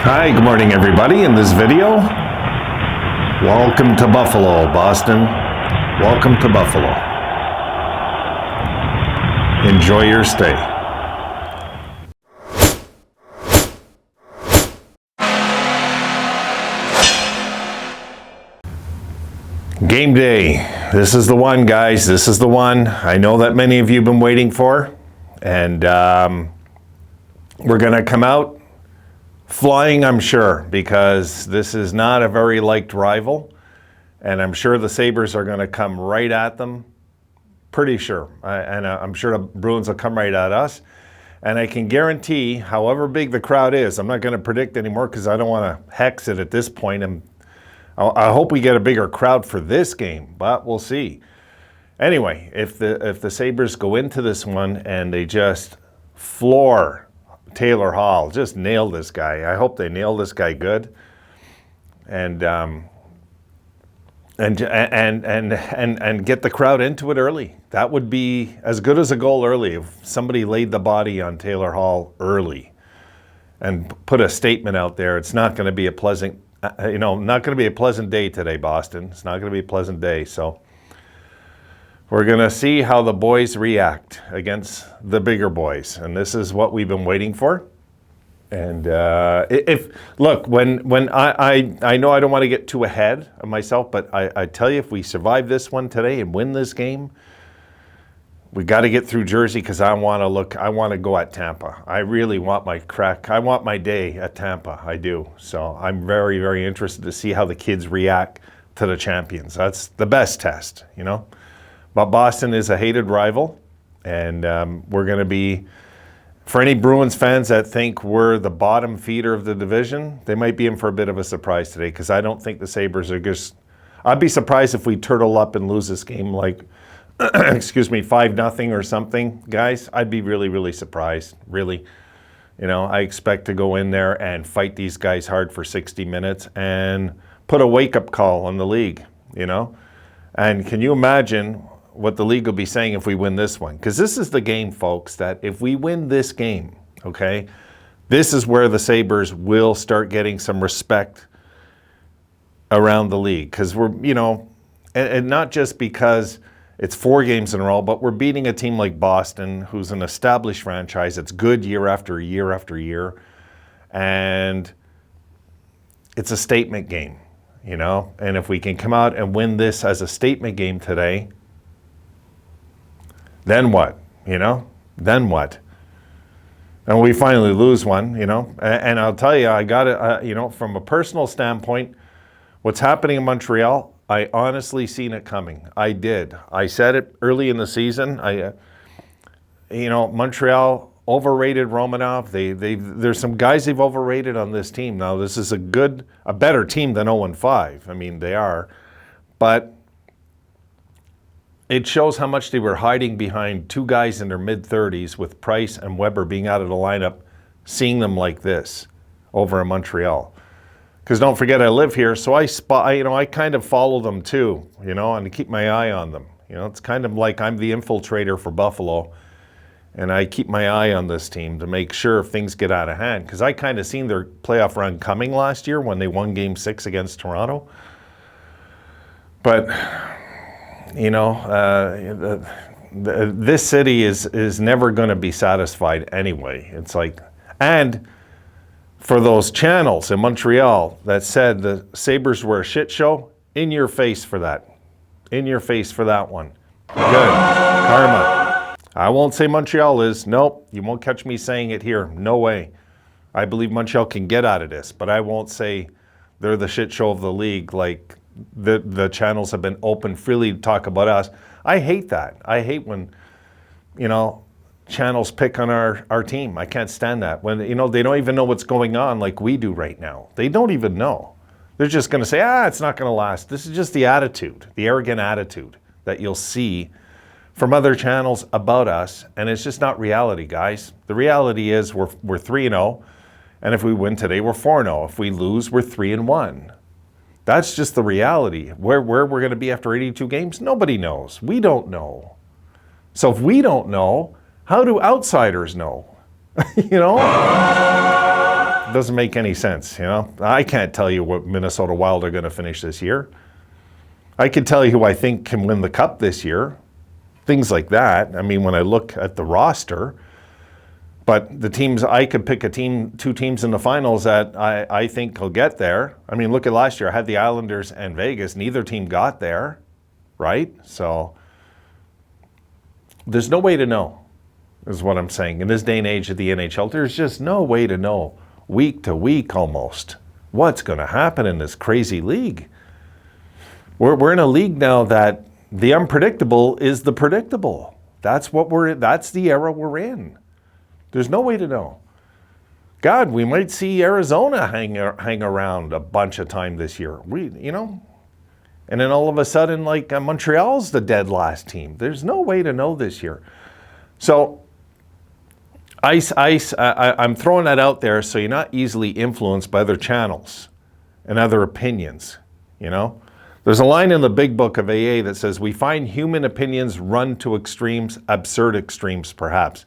Hi, good morning everybody. In this video, welcome to Buffalo, Boston. Welcome to Buffalo. Enjoy your stay. Game day. This is the one, guys. This is the one I know that many of you have been waiting for. And we're going to come out flying, I'm sure, because this is not a very liked rival. And I'm sure the Sabres are going to come right at them. Pretty sure. I'm sure the Bruins will come right at us. And I can guarantee, however big the crowd is, I'm not going to predict anymore because I don't want to hex it at this point. And I hope we get a bigger crowd for this game, but we'll see. Anyway, if the Sabres go into this one and they just floor Taylor Hall, just nail this guy. I hope they nail this guy good, and get the crowd into it early. That would be as good as a goal early if somebody laid the body on Taylor Hall early and put a statement out there. It's not going to be a pleasant, not going to be a pleasant day today, Boston. It's not going to be a pleasant day. So we're going to see how the boys react against the bigger boys. And this is what we've been waiting for. And when I know I don't want to get too ahead of myself, but I tell you, if we survive this one today and win this game, we got to get through Jersey because I want to go at Tampa. I really want I want my day at Tampa. I do. So I'm very, very interested to see how the kids react to the champions. That's the best test, But Boston is a hated rival, and we're going to be, for any Bruins fans that think we're the bottom feeder of the division, they might be in for a bit of a surprise today because I don't think the Sabres are just, I'd be surprised if we turtle up and lose this game like, 5-0 or something, guys. I'd be really, really surprised, really. I expect to go in there and fight these guys hard for 60 minutes and put a wake-up call on the league, And can you imagine what the league will be saying if we win this one? Because this is the game, folks, that if we win this game, okay, this is where the Sabres will start getting some respect around the league. Because we're, and not just because it's 4 games in a row, but we're beating a team like Boston, who's an established franchise that's good year after year after year. And it's a statement game, And if we can come out and win this as a statement game today, then what? Then what? And we finally lose one, And I'll tell you, I got it, from a personal standpoint, what's happening in Montreal, I honestly seen it coming. I did. I said it early in the season. Montreal overrated Romanov. There's some guys they've overrated on this team. Now, this is a better team than 0-5. I mean, they are. But it shows how much they were hiding behind 2 guys in their mid-30s with Price and Weber being out of the lineup, seeing them like this over in Montreal. Because don't forget, I live here, so I kind of follow them too, and keep my eye on them. It's kind of like I'm the infiltrator for Buffalo, and I keep my eye on this team to make sure if things get out of hand. Because I kind of seen their playoff run coming last year when they won Game 6 against Toronto. But this city is never going to be satisfied anyway. It's like, and for those channels in Montreal that said the Sabres were a shit show, in your face for that. In your face for that one. Good. Karma. I won't say Montreal is. Nope. You won't catch me saying it here. No way. I believe Montreal can get out of this, but I won't say they're the shit show of the league like the channels have been open freely to talk about us. I hate that. I hate when, channels pick on our team. I can't stand that. When, they don't even know what's going on like we do right now. They don't even know. They're just going to say, it's not going to last. This is just the attitude, the arrogant attitude that you'll see from other channels about us. And it's just not reality, guys. The reality is we're 3-0. And if we win today, we're 4-0. If we lose, we're 3-1. That's just the reality. Where we're going to be after 82 games, nobody knows. We don't know. So if we don't know, how do outsiders know? It doesn't make any sense, you know? I can't tell you what Minnesota Wild are going to finish this year. I can tell you who I think can win the cup this year. Things like that. I mean, when I look at the roster, but the teams, I could pick two teams in the finals that I think will get there. I mean, look at last year. I had the Islanders and Vegas. Neither team got there, right? So there's no way to know, is what I'm saying. In this day and age of the NHL, there's just no way to know, week to week almost, what's going to happen in this crazy league. We're in a league now that the unpredictable is the predictable. That's the era we're in. There's no way to know. God, we might see Arizona hang around a bunch of time this year. And then all of a sudden, like Montreal's the dead last team. There's no way to know this year. So I'm throwing that out there so you're not easily influenced by other channels and other opinions, you know? There's a line in the big book of AA that says, we find human opinions run to extremes, absurd extremes perhaps.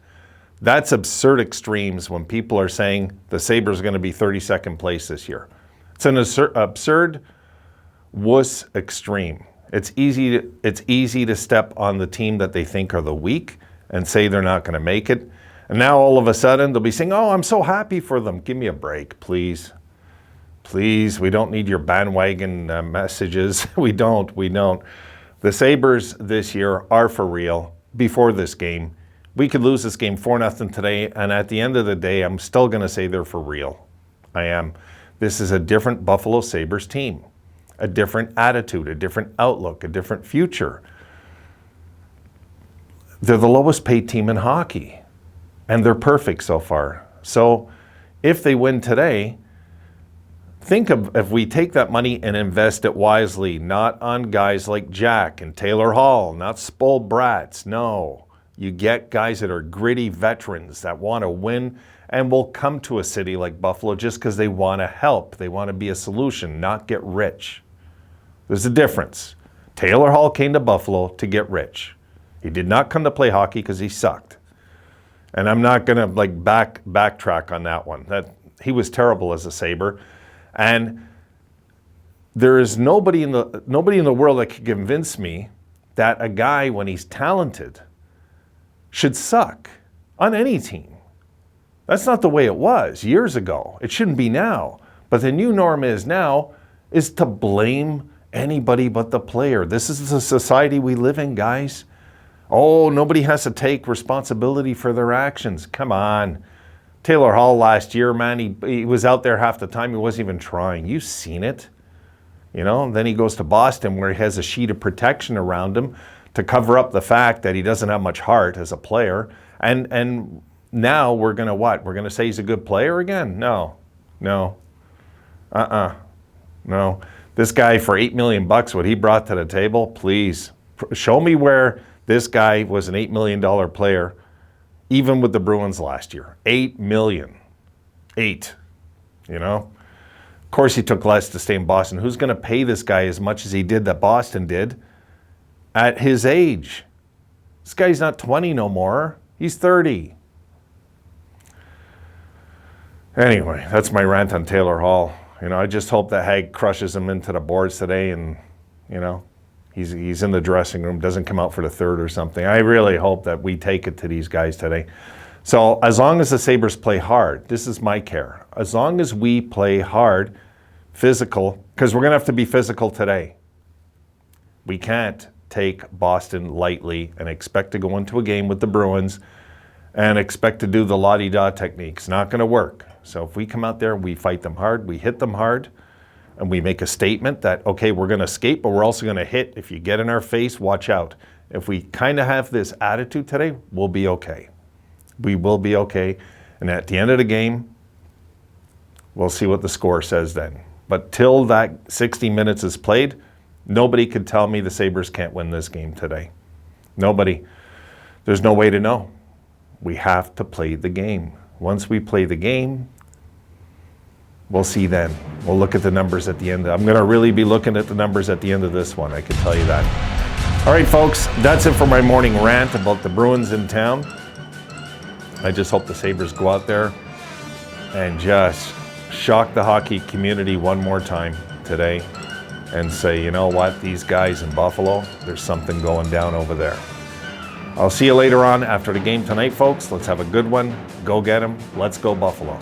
That's absurd extremes when people are saying the Sabres are going to be 32nd place this year. It's an absurd wuss extreme. It's easy to step on the team that they think are the weak and say they're not going to make it. And now all of a sudden they'll be saying, oh, I'm so happy for them. Give me a break, please. Please, we don't need your bandwagon messages. We don't. The Sabres this year are for real. Before this game, we could lose this game 4-0 today, and at the end of the day, I'm still going to say they're for real. I am. This is a different Buffalo Sabres team, a different attitude, a different outlook, a different future. They're the lowest paid team in hockey, and they're perfect so far. So if they win today, think of if we take that money and invest it wisely, not on guys like Jack and Taylor Hall, not spoiled brats, no. You get guys that are gritty veterans that want to win and will come to a city like Buffalo just because they want to help. They want to be a solution, not get rich. There's a difference. Taylor Hall came to Buffalo to get rich. He did not come to play hockey because he sucked. And I'm not going to backtrack on that one. That he was terrible as a Sabre. And there is nobody in the world that could convince me that a guy, when he's talented, should suck on any team. That's not the way it was years ago. It shouldn't be now. But the new norm is to blame anybody but the player. This is the society we live in, guys. Oh, nobody has to take responsibility for their actions. Come on. Taylor Hall last year, man, he was out there half the time. He wasn't even trying. You've seen it. You know, and then he goes to Boston where he has a sheet of protection around him to cover up the fact that he doesn't have much heart as a player. And now we're going to what? We're going to say he's a good player again? No. No. This guy for $8 million, what he brought to the table, please. Show me where this guy was an $8 million player, even with the Bruins last year. $8 million. 8. You know? Of course he took less to stay in Boston. Who's going to pay this guy as much as he did that Boston did? At his age. This guy's not 20 no more. He's 30. Anyway, that's my rant on Taylor Hall. You know, I just hope that Hag crushes him into the boards today and, you know, he's in the dressing room, doesn't come out for the third or something. I really hope that we take it to these guys today. So as long as the Sabres play hard, this is my care. As long as we play hard, physical, because we're going to have to be physical today. We can't take Boston lightly and expect to go into a game with the Bruins and expect to do the la-di-da technique. It's not going to work. So if we come out there, we fight them hard, we hit them hard, and we make a statement that, okay, we're going to skate, but we're also going to hit. If you get in our face, watch out. If we kind of have this attitude today, we'll be okay. We will be okay. And at the end of the game, we'll see what the score says then. But till that 60 minutes is played, nobody could tell me the Sabres can't win this game today. Nobody. There's no way to know. We have to play the game. Once we play the game, we'll see then. We'll look at the numbers at the end. I'm going to really be looking at the numbers at the end of this one, I can tell you that. All right, folks, that's it for my morning rant about the Bruins in town. I just hope the Sabres go out there and just shock the hockey community one more time today and say, you know what, these guys in Buffalo, there's something going down over there. I'll see you later on after the game tonight, folks. Let's have a good one. Go get 'em. Let's go Buffalo.